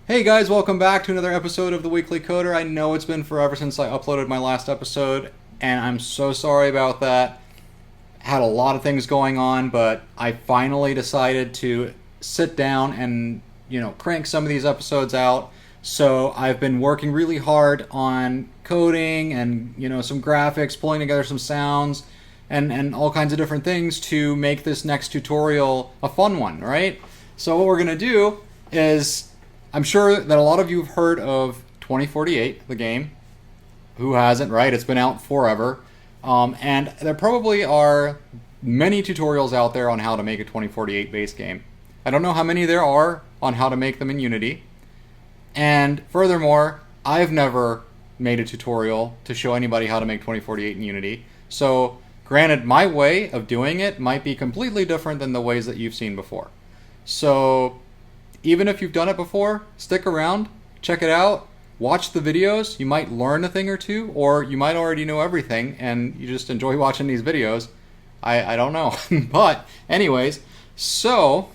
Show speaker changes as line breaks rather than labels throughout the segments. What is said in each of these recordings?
Hey guys, welcome back to another episode of the Weekly Coder. I know it's been forever since I uploaded my last episode, and I'm so sorry about that. Had a lot of things going on, but I finally decided to sit down and, crank some of these episodes out. So I've been working really hard on coding and, some graphics, pulling together some sounds, and all kinds of different things to make this next tutorial a fun one, right? So what we're going to do is, I'm sure that a lot of you have heard of 2048, the game. Who hasn't, right? It's been out forever. And there probably are many tutorials out there on how to make a 2048 base game. I don't know how many there are on how to make them in Unity. And furthermore, I've never made a tutorial to show anybody how to make 2048 in Unity. So, granted, my way of doing it might be completely different than the ways that you've seen before. So, even if you've done it before, stick around, check it out, watch the videos. You might learn a thing or two, or you might already know everything and you just enjoy watching these videos. I don't know. But anyways, so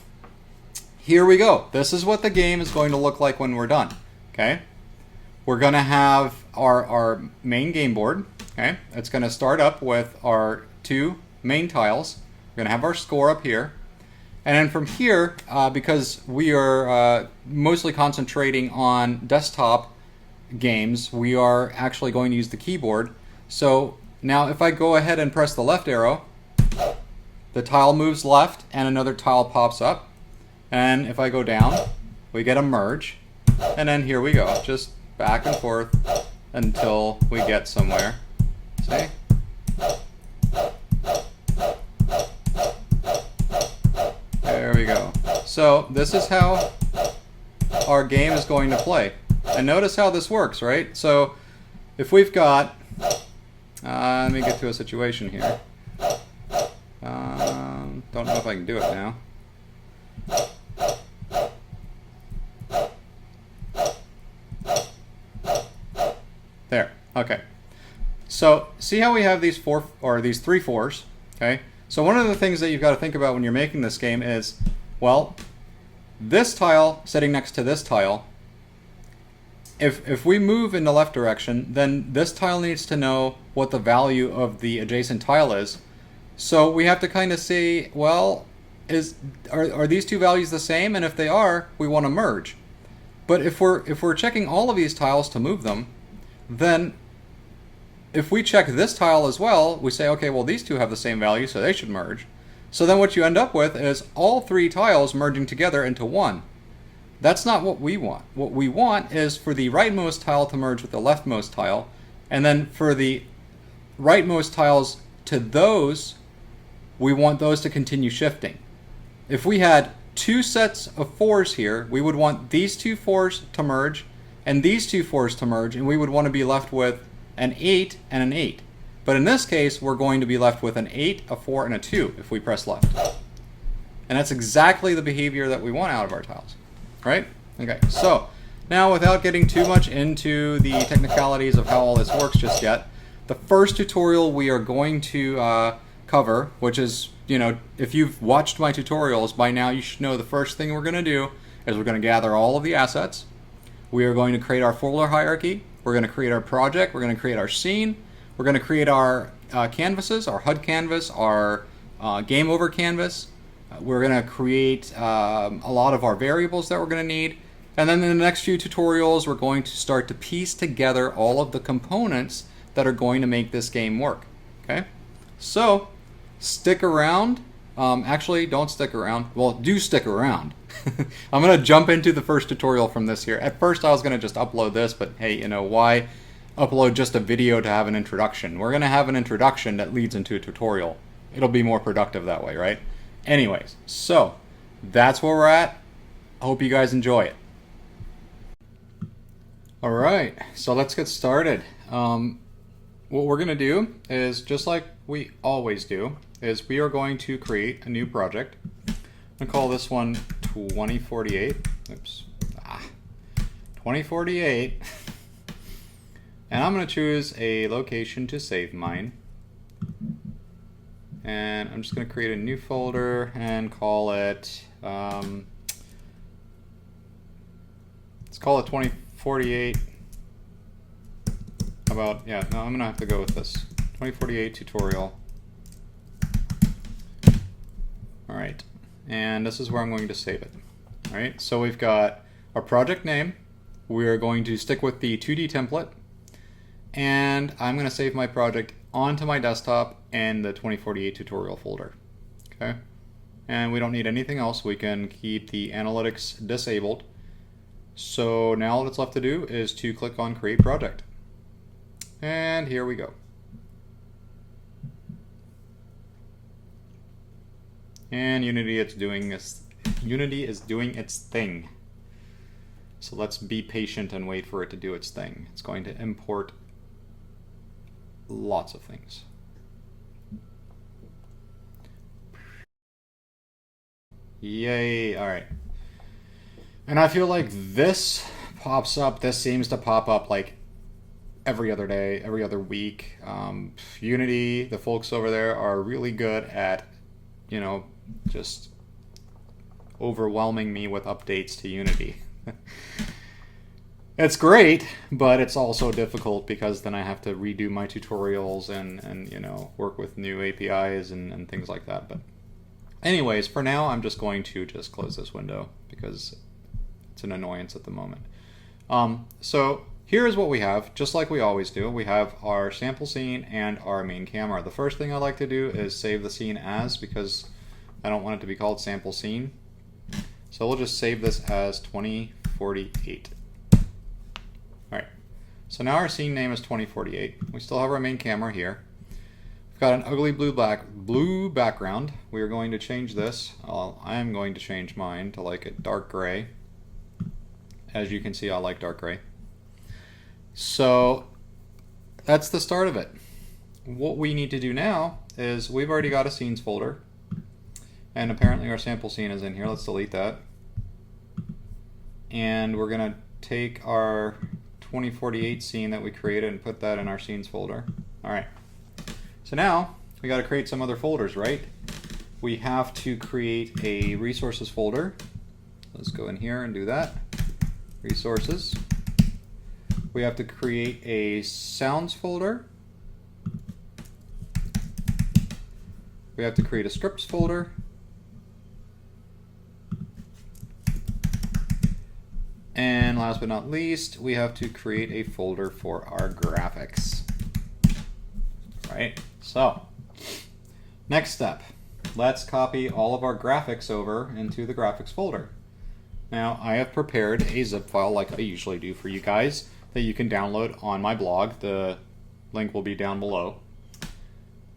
here we go. This is what the game is going to look like when we're done. Okay? We're going to have our main game board. Okay? It's going to start up with our two main tiles. We're going to have our score up here. And then from here, because we are mostly concentrating on desktop games, we are actually going to use the keyboard. So now if I go ahead and press the left arrow, the tile moves left and another tile pops up. And if I go down, we get a merge. And then here we go, just back and forth until we get somewhere. See? There we go. So this is how our game is going to play. And notice how this works, right? So if we've got, let me get to a situation here. Don't know if I can do it now. There. Okay. So see how we have these three fours, okay? So one of the things that you've got to think about when you're making this game is, well, this tile sitting next to this tile, if we move in the left direction, then this tile needs to know what the value of the adjacent tile is. So we have to kind of say, well, are these two values the same? And if they are, we want to merge. But if we're checking all of these tiles to move them, then if we check this tile as well, we say, okay, well, these two have the same value, so they should merge. So then what you end up with is all three tiles merging together into one. That's not what we want. What we want is for the rightmost tile to merge with the leftmost tile, and then for the rightmost tiles to those, we want those to continue shifting. If we had two sets of fours here, we would want these two fours to merge and these two fours to merge, and we would want to be left with an 8 and an 8. But in this case, we're going to be left with an 8, a 4, and a 2 if we press left. And that's exactly the behavior that we want out of our tiles. Right? Okay, so now without getting too much into the technicalities of how all this works just yet, the first tutorial we are going to cover, which is, if you've watched my tutorials, by now you should know the first thing we're going to do is we're going to gather all of the assets. We are going to create our folder hierarchy. We're going to create our project. We're going to create our scene. We're going to create our canvases, our HUD canvas, our game over canvas. We're going to create a lot of our variables that we're going to need. And then in the next few tutorials, we're going to start to piece together all of the components that are going to make this game work. Okay? So, stick around. Actually, don't stick around. Well, do stick around. I'm going to jump into the first tutorial from this here. At first I was going to just upload this, but hey, why upload just a video to have an introduction? We're going to have an introduction that leads into a tutorial. It'll be more productive that way, right? Anyways, so that's where we're at. I hope you guys enjoy it. Alright, so let's get started. What we're going to do is, just like we always do, is we are going to create a new project. I'm going to call this one 2048. Oops. 2048. And I'm going to choose a location to save mine. And I'm just going to create a new folder and call it call it 2048. How about, yeah, no, I'm gonna have to go with this. 2048 tutorial. All right, and this is where I'm going to save it. All right, so we've got our project name. We're going to stick with the 2D template, and I'm going to save my project onto my desktop in the 2048 tutorial folder. Okay, and we don't need anything else. We can keep the analytics disabled. So now all that's left to do is to click on Create Project, and here we go. And Unity is doing its thing. So let's be patient and wait for it to do its thing. It's going to import lots of things. Yay, all right. And I feel like this pops up, this seems to pop up like every other day, every other week. Unity, the folks over there are really good at, you know, just overwhelming me with updates to Unity. It's great, but it's also difficult because then I have to redo my tutorials and you know, work with new APIs and things like that. But anyways, for now, I'm just going to just close this window because it's an annoyance at the moment. So here's what we have, just like we always do. We have our sample scene and our main camera. The first thing I like to do is save the scene as, because I don't want it to be called sample scene. So we'll just save this as 2048. All right, so now our scene name is 2048. We still have our main camera here. We've got an ugly blue background. We are going to change this. I'm going to change mine to like a dark gray. As you can see, I like dark gray. So that's the start of it. What we need to do now is we've already got a scenes folder. And apparently our sample scene is in here. Let's delete that. And we're going to take our 2048 scene that we created and put that in our scenes folder. All right. So now we got to create some other folders, right? We have to create a resources folder. Let's go in here and do that. Resources. We have to create a sounds folder. We have to create a scripts folder. And last but not least, we have to create a folder for our graphics. Right? So, next step. Let's copy all of our graphics over into the graphics folder. Now, I have prepared a zip file like I usually do for you guys that you can download on my blog. The link will be down below.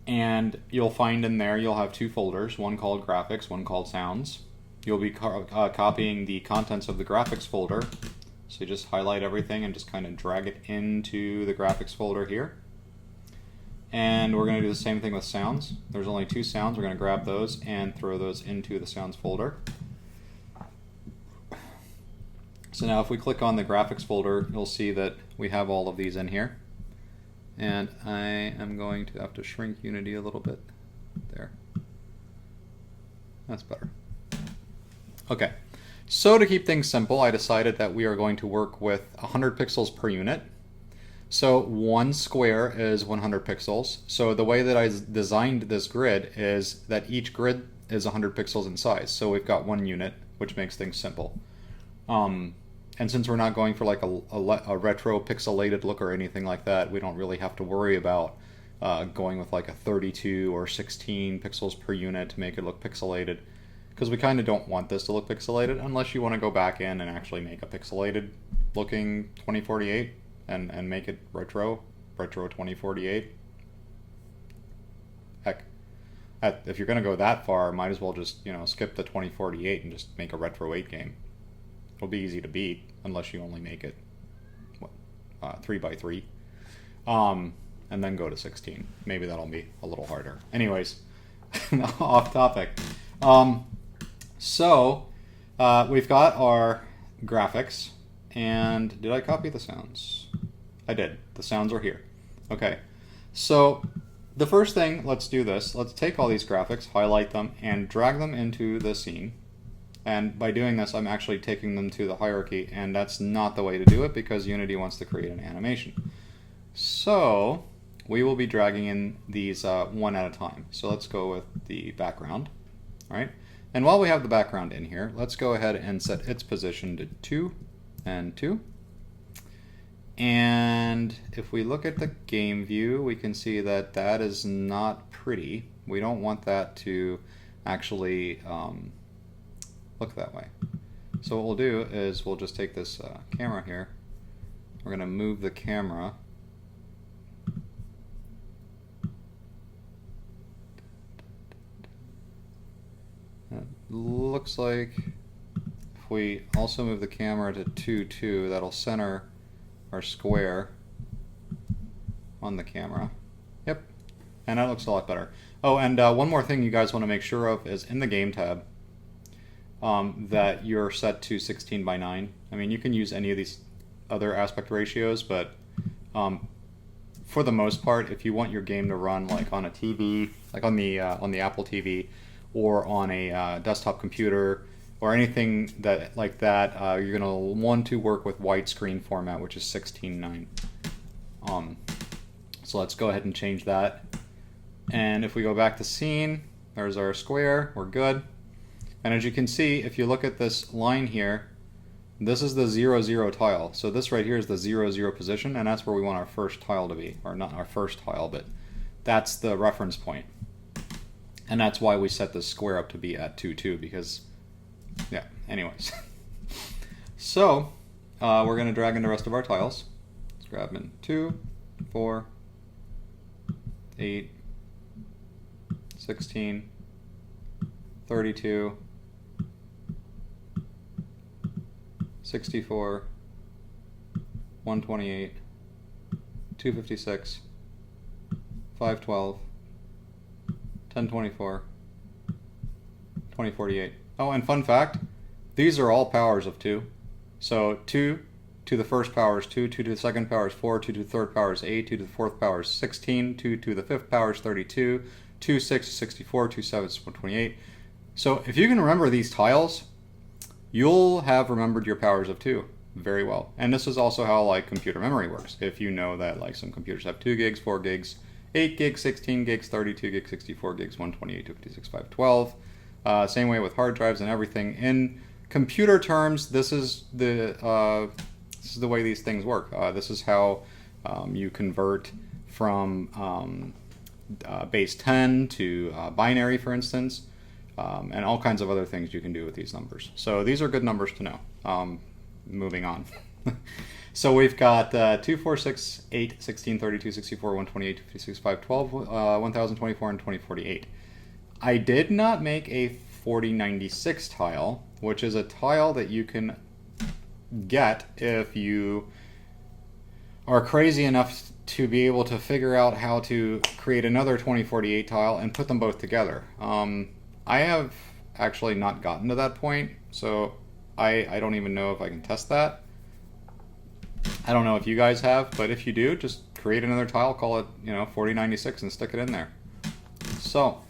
And you'll find in there, you'll have two folders, one called graphics, one called sounds. You'll be copying the contents of the graphics folder. So you just highlight everything and just kind of drag it into the graphics folder here. And we're going to do the same thing with sounds. There's only two sounds. We're going to grab those and throw those into the sounds folder. So now if we click on the graphics folder, you'll see that we have all of these in here. And I am going to have to shrink Unity a little bit. There. That's better. Okay, so to keep things simple, I decided that we are going to work with 100 pixels per unit. So one square is 100 pixels. So the way that I designed this grid is that each grid is 100 pixels in size. So we've got one unit, which makes things simple. And since we're not going for like a retro pixelated look or anything like that, we don't really have to worry about going with like a 32 or 16 pixels per unit to make it look pixelated. Because we kind of don't want this to look pixelated unless you want to go back in and actually make a pixelated looking 2048 and make it retro 2048. Heck, if you're going to go that far, might as well just, you know, skip the 2048 and just make a retro 8 game. It'll be easy to beat unless you only make it 3x3, and then go to 16. Maybe that'll be a little harder. Anyways, off topic. So we've got our graphics, and did I copy the sounds? I did. The sounds are here. Okay, so the first thing, let's do this. Let's take all these graphics, highlight them, and drag them into the scene. And by doing this, I'm actually taking them to the hierarchy, and that's not the way to do it because Unity wants to create an animation. So we will be dragging in these one at a time. So let's go with the background, all right? And while we have the background in here, let's go ahead and set its position to 2 and 2. And if we look at the game view, we can see that that is not pretty. We don't want that to actually look that way. So what we'll do is we'll just take this camera here. We're going to move the camera looks like if we also move the camera to 2, 2, that'll center our square on the camera. Yep, and that looks a lot better. Oh, and one more thing you guys want to make sure of is in the game tab that you're set to 16 by 9. I mean, you can use any of these other aspect ratios, but for the most part, if you want your game to run like on a TV, like on the Apple TV, or on a desktop computer, or anything that like that, you're going to want to work with widescreen format, which is 16:9. So let's go ahead and change that. And if we go back to scene, there's our square. We're good. And as you can see, if you look at this line here, this is the 0, 0 tile. So this right here is the 0, 0 position, and that's where we want our first tile to be. Or not our first tile, but that's the reference point. And that's why we set this square up to be at 2, 2, because, yeah, anyways. So, we're going to drag in the rest of our tiles. Let's grab in 2, 4, 8, 16, 32, 64, 128, 256, 512, 1024, 2048. Oh, and fun fact, these are all powers of 2. So 2 to the first power is 2, 2 to the second power is 4, 2 to the third power is 8, 2 to the fourth power is 16, 2 to the fifth power is 32, 2, 6 is 64, 2, 7 is 128. So if you can remember these tiles, you'll have remembered your powers of 2 very well. And this is also how like computer memory works. If you know that like some computers have 2 gigs, 4 gigs, 8 gigs, 16 gigs, 32 gigs, 64 gigs, 128, 256, 512. Same way with hard drives and everything. In computer terms, this is the way these things work. This is how you convert from base 10 to binary, for instance, and all kinds of other things you can do with these numbers. So these are good numbers to know. Moving on. So we've got 2, 4, 6, 8, 16, 32, 64, 128, 256, 512, 1024, and 2048. I did not make a 4096 tile, which is a tile that you can get if you are crazy enough to be able to figure out how to create another 2048 tile and put them both together. I have actually not gotten to that point, so I don't even know if I can test that. I don't know if you guys have, but if you do, just create another tile, call it 4096, and stick it in there. So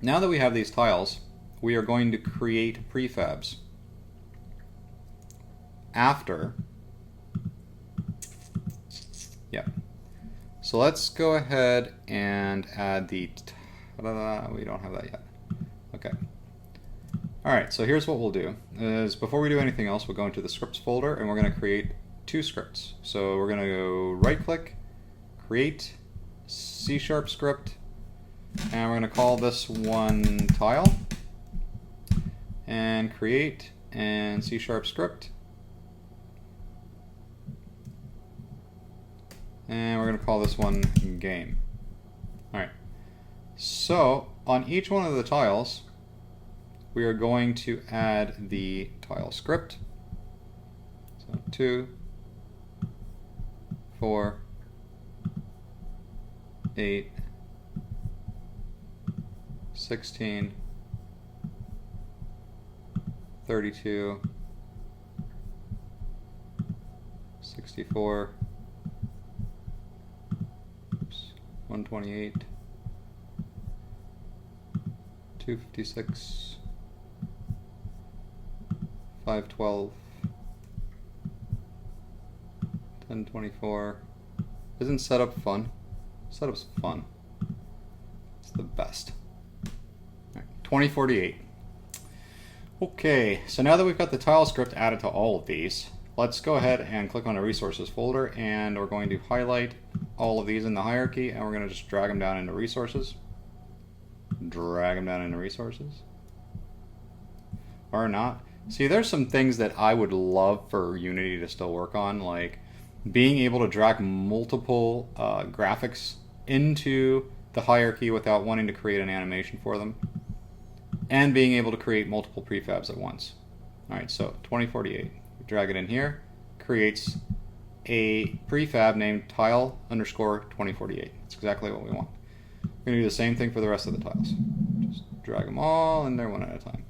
now that we have these tiles, we are going to create prefabs. After, so let's go ahead and add the, we don't have that yet. Okay. Alright, so here's what we'll do, is before we do anything else, we'll go into the scripts folder and we're going to create 2 scripts. So we're going to go right click, create C# script, and we're going to call this one tile, and create and C# script, and we're going to call this one game. Alright, so on each one of the tiles, we are going to add the tile script. So 2, 4, 8, 16, 32, 64, 128, 256, 512, 1024. Isn't setup fun? Setup's fun. It's the best. All right, 2048. Okay, so now that we've got the tile script added to all of these, let's go ahead and click on a resources folder, and we're going to highlight all of these in the hierarchy, and we're going to just drag them down into resources. Drag them down into resources. Or not. See, there's some things that I would love for Unity to still work on, like being able to drag multiple graphics into the hierarchy without wanting to create an animation for them, and being able to create multiple prefabs at once. Alright, so 2048. Drag it in here, creates a prefab named tile_2048. That's exactly what we want. We're going to do the same thing for the rest of the tiles. Just drag them all in there one at a time.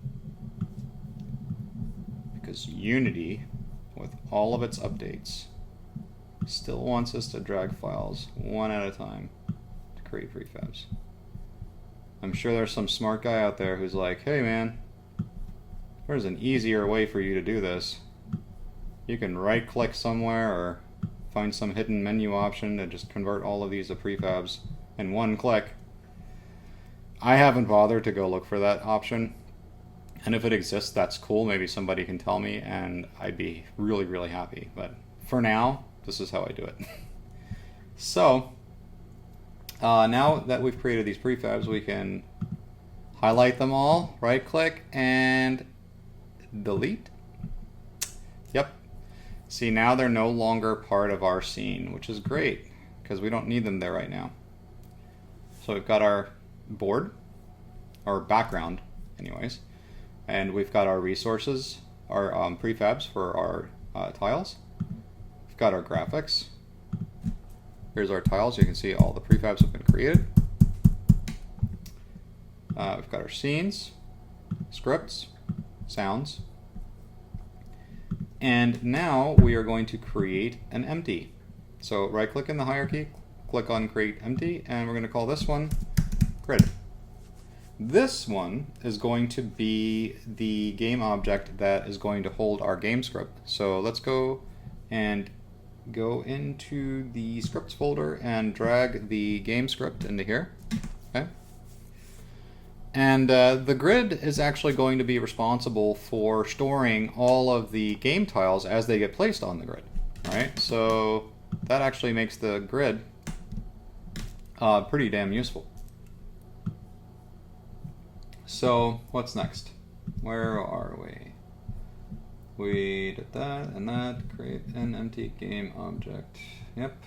Because Unity, with all of its updates, still wants us to drag files one at a time to create prefabs. I'm sure there's some smart guy out there who's like, hey man, there's an easier way for you to do this. You can right click somewhere or find some hidden menu option to just convert all of these to prefabs in one click. I haven't bothered to go look for that option, and if it exists, that's cool. Maybe somebody can tell me and I'd be really, really happy. But for now, this is how I do it. So now that we've created these prefabs, we can highlight them all, right click, and delete. Yep. See, now they're no longer part of our scene, which is great because we don't need them there right now. So we've got our board, or background anyways, and we've got our resources, our prefabs for our tiles. We've got our graphics. Here's our tiles. You can see all the prefabs have been created. We've got our scenes, scripts, sounds, and now we are going to create an empty. So right click in the hierarchy, click on create empty, and we're going to call this one grid. This one is going to be the game object that is going to hold our game script. So let's go and go into the scripts folder and drag the game script into here. Okay. And the grid is actually going to be responsible for storing all of the game tiles as they get placed on the grid. All right, so that actually makes the grid pretty damn useful. So what's next? Where are we? We did that and that. Create an empty game object. Yep.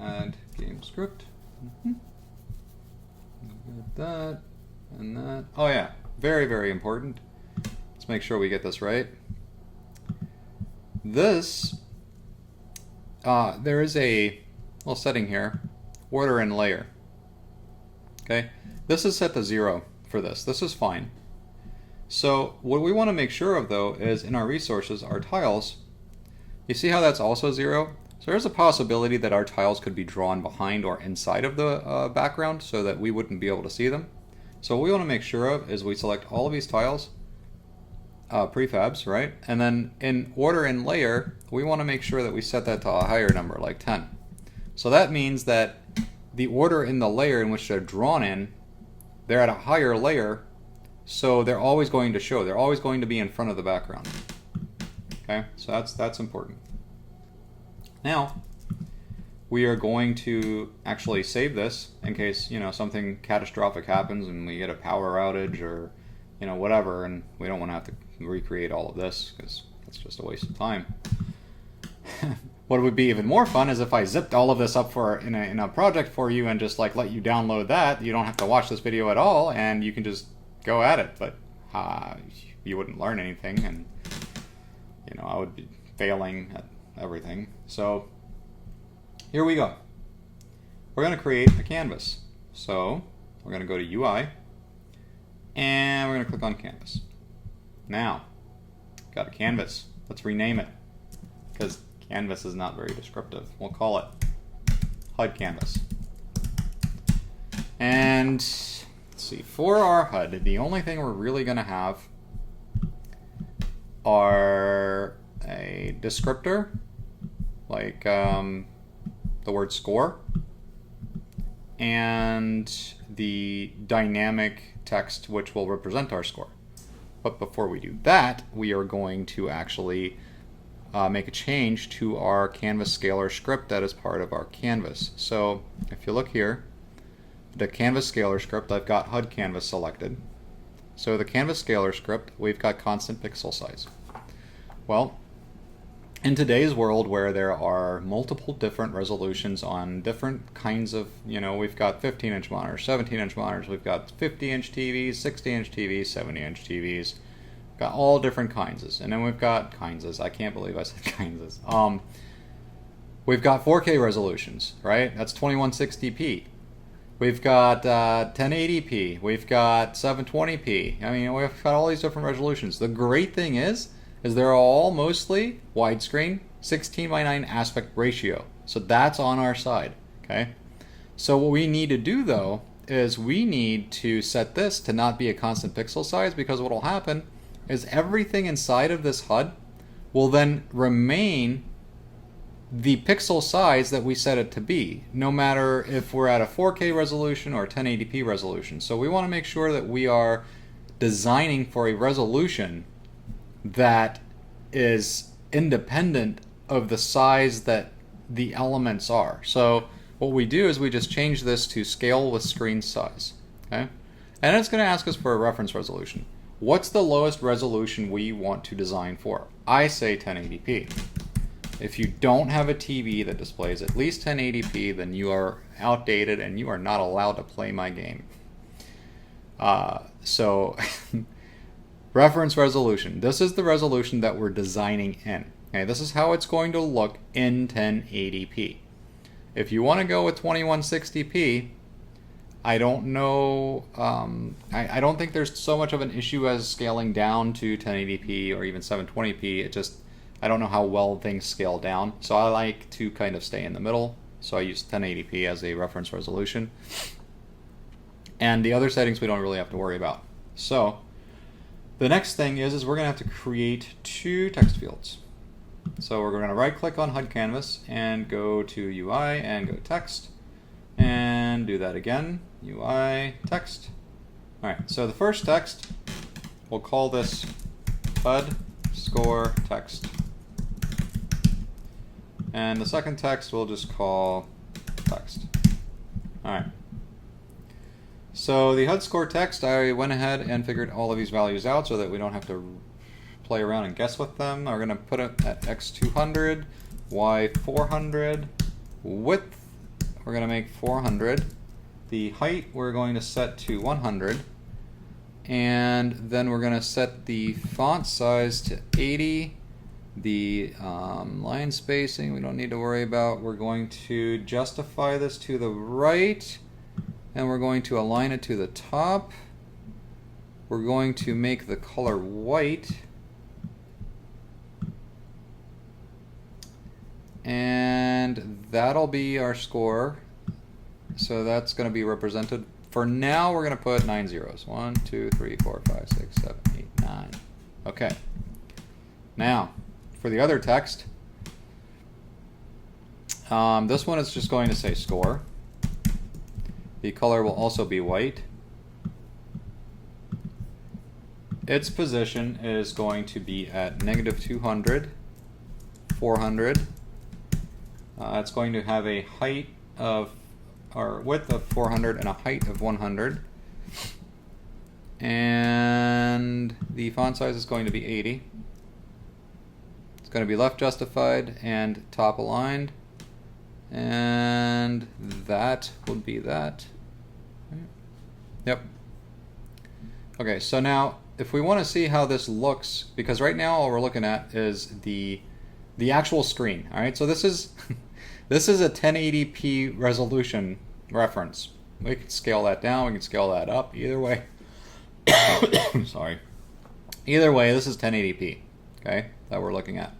Add game script. That and that. Oh yeah, very, very important. Let's make sure we get this right. This, there is a little setting here, order and layer. Okay, this is set to 0 for this. This is fine. So what we want to make sure of though is in our resources, our tiles, you see how that's also 0? So there's a possibility that our tiles could be drawn behind or inside of the background so that we wouldn't be able to see them. So what we want to make sure of is we select all of these tiles, prefabs, right? And then in order and layer, we want to make sure that we set that to a higher number, like 10. So that means that the order in the layer in which they're drawn in, they're at a higher layer, so they're always going to show. They're always going to be in front of the background. Okay, so that's important. Now, we are going to actually save this in case, something catastrophic happens and we get a power outage or, whatever, and we don't want to have to recreate all of this because that's just a waste of time. What would be even more fun is if I zipped all of this up in a project for you and just like let you download that. You don't have to watch this video at all and you can just go at it, but you wouldn't learn anything, and I would be failing at everything. So here we go. We're going to create a canvas. So we're going to go to UI and we're going to click on canvas. Now, got a canvas. Let's rename it because canvas is not very descriptive. We'll call it HUD canvas. And let's see, for our HUD, the only thing we're really going to have are a descriptor, like the word score, and the dynamic text which will represent our score. But before we do that, we are going to actually make a change to our Canvas Scalar script that is part of our canvas. So if you look here, the Canvas Scalar script, I've got HUD Canvas selected. So the Canvas Scalar script, we've got constant pixel size. Well, in today's world where there are multiple different resolutions on different kinds of, we've got 15-inch monitors, 17-inch monitors, we've got 50-inch TVs, 60-inch TVs, 70-inch TVs, got all different kinds. And then we've got kinds. I can't believe I said kinds. We've got 4K resolutions, right? That's 2160p. We've got 1080p. We've got 720p. I mean, we've got all these different resolutions. The great thing is they're all mostly widescreen, 16:9 aspect ratio. So that's on our side, okay? So what we need to do, though, is we need to set this to not be a constant pixel size, because what will happen is everything inside of this HUD will then remain the pixel size that we set it to be, no matter if we're at a 4K resolution or 1080p resolution. So we want to make sure that we are designing for a resolution that is independent of the size that the elements are. So what we do is we just change this to scale with screen size, okay? And it's going to ask us for a reference resolution. What's the lowest resolution we want to design for? I say 1080p. If you don't have a TV that displays at least 1080p, then you are outdated and you are not allowed to play my game. Reference resolution. This is the resolution that we're designing in. Okay, this is how it's going to look in 1080p. If you want to go with 2160p, I don't know. I don't think there's so much of an issue as scaling down to 1080p or even 720p. I don't know how well things scale down. So I like to kind of stay in the middle. So I use 1080p as a reference resolution. And the other settings we don't really have to worry about. So the next thing is we're going to have to create two text fields. So we're going to right click on HUD Canvas and go to UI and go text. And do that again, UI, text. All right, so the first text, we'll call this Hud Score Text. And the second text we'll just call text. All right. So the Hud Score Text, I went ahead and figured all of these values out so that we don't have to play around and guess with them. We're going to put it at x200, y400, width we're going to make 400. The height we're going to set to 100. And then we're going to set the font size to 80. The line spacing we don't need to worry about. We're going to justify this to the right. And we're going to align it to the top. We're going to make the color white. And that'll be our score. So that's going to be represented. For now, we're going to put 9 zeros. 1, 2, 3, 4, 5, 6, 7, 8, 9. Okay. Now, for the other text, this one is just going to say score. The color will also be white. Its position is going to be at -200, 400. It's going to have a height of, or width of 400 and a height of 100. And the font size is going to be 80. It's going to be left justified and top aligned. And that would be that. Yep. Okay, so now if we want to see how this looks, because right now all we're looking at is the actual screen. All right, so this is this is a 1080p resolution reference. We can scale that down, we can scale that up, either way. Sorry. Either way, this is 1080p, okay, that we're looking at.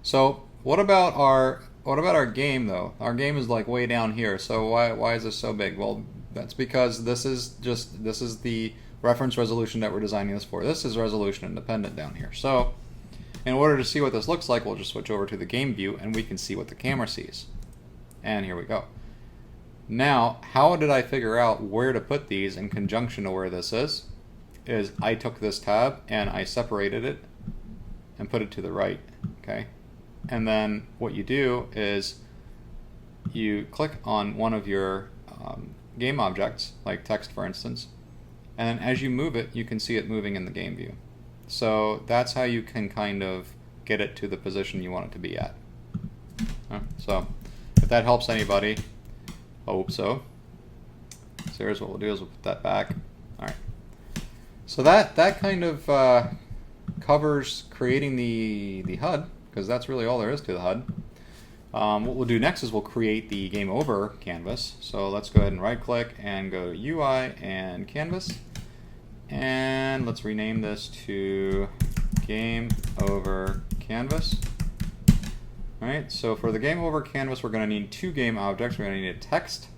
So what about our game though? Our game is like way down here. So why is this so big? Well, that's because this is the reference resolution that we're designing this for. This is resolution independent down here. So In order to see what this looks like, we'll just switch over to the game view and we can see what the camera sees. And here we go. Now, how did I figure out where to put these in conjunction to where this is I took this tab and I separated it and put it to the right, okay? And then what you do is you click on one of your game objects, like text for instance, and then as you move it, you can see it moving in the game view. So that's how you can kind of get it to the position you want it to be at. So if that helps anybody, I hope so. So here's what we'll do is we'll put that back. All right. So that kind of covers creating the HUD, because that's really all there is to the HUD. What we'll do next is we'll create the game over canvas. So let's go ahead and right click and go to UI and canvas. And let's rename this to game over canvas. Alright, so for the game over canvas, we're going to need two game objects. We're going to need a text,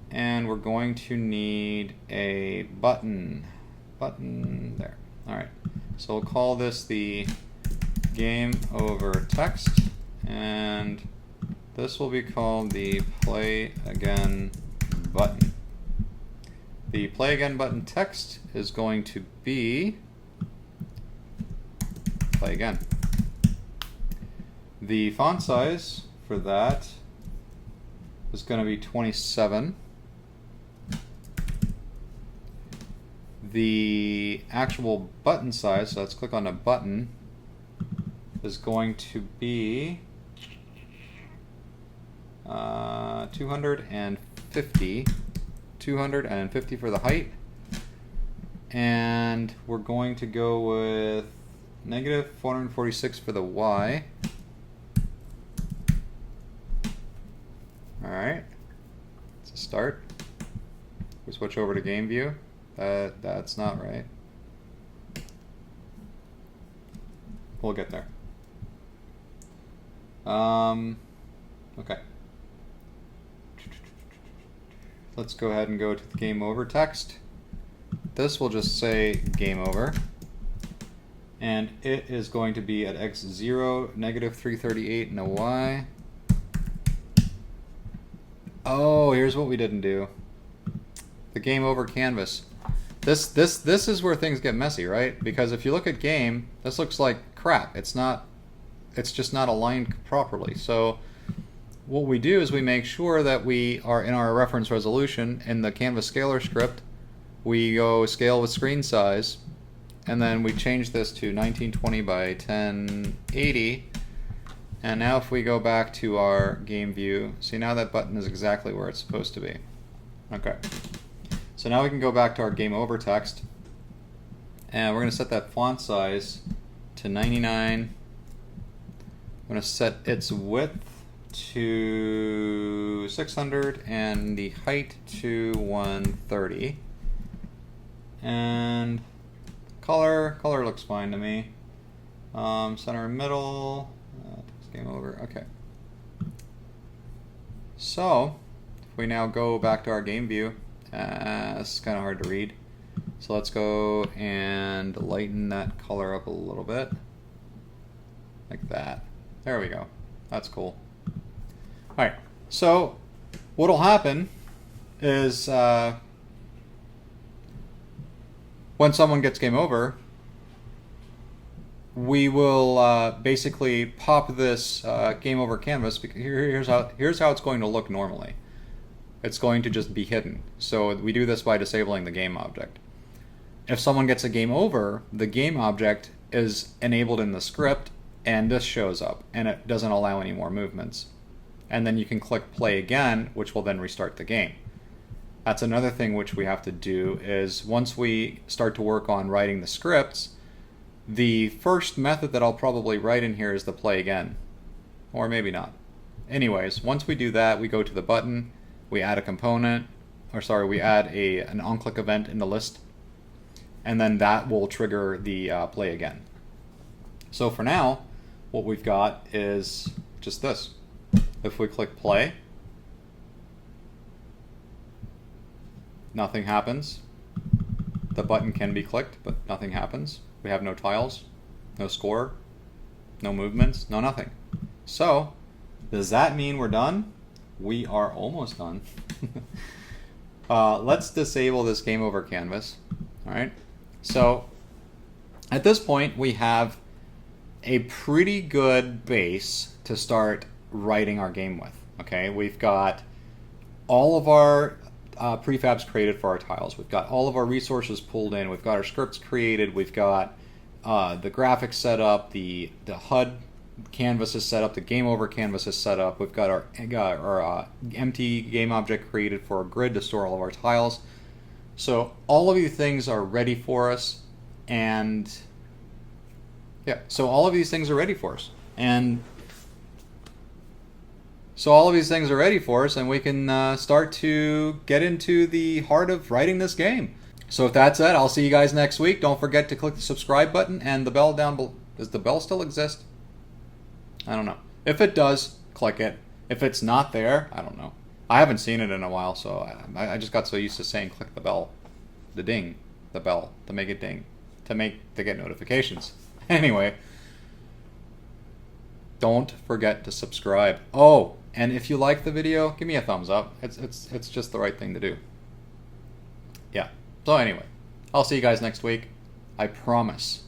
and we're going to need a button. Button there. Alright, so we'll call this the game over text, and this will be called the play again button. The play again button text is going to be play again. The font size for that is going to be 27. The actual button size, so let's click on a button, is going to be 250. 250 for the height. And we're going to go with negative 446 for the Y. Alright, it's a start. We switch over to game view. That's not right. We'll get there. Okay. Let's go ahead and go to the game over text. This will just say game over. And it is going to be at x0, negative 338 and a Y. Oh, here's what we didn't do. The game over canvas. This is where things get messy, right? Because if you look at game, this looks like crap. It's just not aligned properly. So what we do is we make sure that we are in our reference resolution in the Canvas Scalar script. We go scale with screen size, and then we change this to 1920 by 1080. And now if we go back to our game view, see now that button is exactly where it's supposed to be. Okay. So now we can go back to our game over text, and we're going to set that font size to 99. I'm going to set its width to 600 and the height to 130. And color looks fine to me. Center middle, game over. Okay. So if we now go back to our game view, it's kind of hard to read. So let's go and lighten that color up a little bit, like that. There we go. That's cool. All right. So what'll happen is when someone gets game over, we will basically pop this game over canvas. Here's how it's going to look normally. It's going to just be hidden. So we do this by disabling the game object. If someone gets a game over, the game object is enabled in the script, and this shows up, and it doesn't allow any more movements. And then you can click play again, which will then restart the game. That's another thing which we have to do is once we start to work on writing the scripts, the first method that I'll probably write in here is the play again, or maybe not. Anyways, once we do that, we go to the button, we add a component, or sorry, we add an on-click event in the list, and then that will trigger the play again. So for now, what we've got is just this. If we click play, nothing happens. The button can be clicked, but nothing happens. We have no tiles, no score, No movements, no nothing. So, does that mean we're done? We are almost done. Let's disable this game over canvas. All right. So, at this point, we have a pretty good base to start writing our game with. Okay, we've got all of our prefabs created for our tiles. We've got all of our resources pulled in. We've got our scripts created. We've got the graphics set up. The HUD canvas is set up. The game over canvas is set up. We've got our empty game object created for a grid to store all of our tiles. So all of these things are ready for us, and yeah, so all of these things are ready for us, and we can start to get into the heart of writing this game. So with that said, I'll see you guys next week. Don't forget to click the subscribe button and the bell down below. Does the bell still exist? I don't know. If it does, click it. If it's not there, I don't know. I haven't seen it in a while, so I just got so used to saying click the bell, the ding, the bell, to make it ding, to get notifications. Anyway, don't forget to subscribe. Oh, and if you like the video, give me a thumbs up. It's just the right thing to do. Yeah. So anyway, I'll see you guys next week. I promise